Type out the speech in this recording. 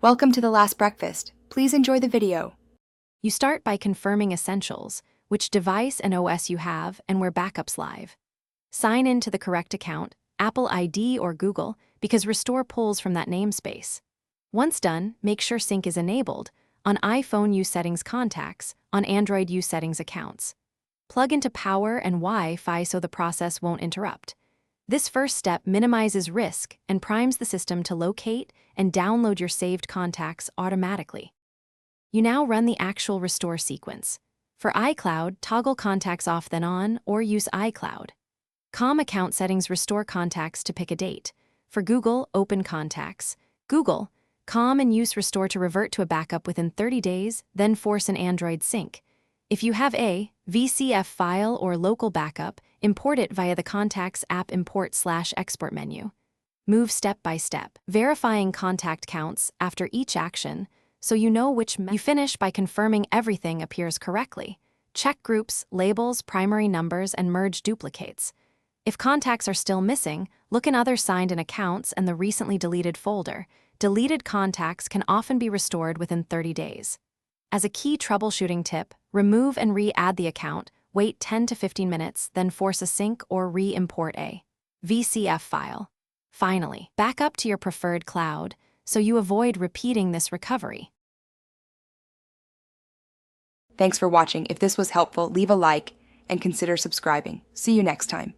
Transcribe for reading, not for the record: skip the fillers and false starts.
Welcome to the last breakfast. Please enjoy the video. You start by confirming essentials, which device and OS you have and where backups live. Sign in to the correct account, Apple ID or Google, because Restore pulls from that namespace. Once done, make sure sync is enabled. On iPhone, use settings contacts. On Android, use settings accounts. Plug into power and Wi-Fi so the process won't interrupt. This first step minimizes risk and primes the system to locate and download your saved contacts automatically. You now run the actual restore sequence. For iCloud, toggle contacts off then on or use iCloud. Com account settings restore contacts to pick a date. For Google, open contacts. Google, com and use restore to revert to a backup within 30 days, then force an Android sync. If you have a VCF file or local backup, import it via the Contacts app import/export menu. Move step by step, verifying contact counts after each action, so you know which you finish by confirming everything appears correctly. Check groups, labels, primary numbers, and merge duplicates. If contacts are still missing, look in other signed-in accounts and the recently deleted folder. Deleted contacts can often be restored within 30 days. As a key troubleshooting tip, remove and re-add the account, wait 10 to 15 minutes, then force a sync or re-import a VCF file. Finally, back up to your preferred cloud, so you avoid repeating this recovery. Thanks for watching. If this was helpful, leave a like and consider subscribing. See you next time.